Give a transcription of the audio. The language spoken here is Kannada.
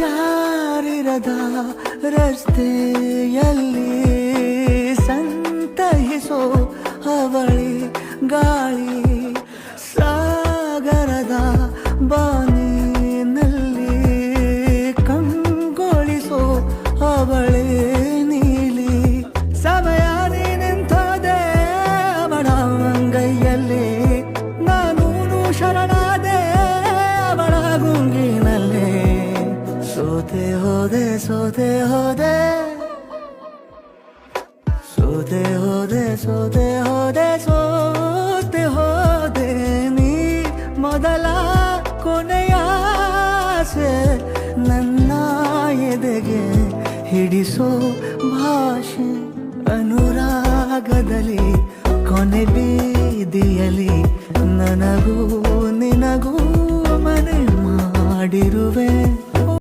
ಯಾರಿರದ ರಸ್ತೆಯಲ್ಲಿ ಸಂತಹಿಸೋ ಅವಳಿ ಗಾಳಿ ಸಾಗರದ ಬಾನಿನಲ್ಲಿ ಕಂಗೊಳಿಸೋ ಅವಳೆ ನೀಲಿ ಸಮಯ ನಿಂತೋದೆ ಅವಳ ಅಂಗೈಯಲ್ಲಿ ನಾನು ಶರಣಾದೆ ಅವಳ ಗುಂಗಿನಲ್ಲಿ ಸೋತೆ ಹೋದೆ ಸೋತೆ ಹೋದೆ ಸೋತೆ ಹೋದೆ ಸೋತೆ ಹೋದೆ ಸೋತೆ ಹೋದೆ ನೀ ಮೊದಲ ಕೊನೆಯ ಆಸೆ ನನ್ನ ಎದೆಗೆ ಹಿಡಿಸೋ ಭಾಷೆ ಅನುರಾಗದಲ್ಲಿ ಕೊನೆ ಬೀದಿಯಲ್ಲಿ ನನಗೂ ನಿನಗೂ ಮನೆ ಮಾಡಿರುವೆ.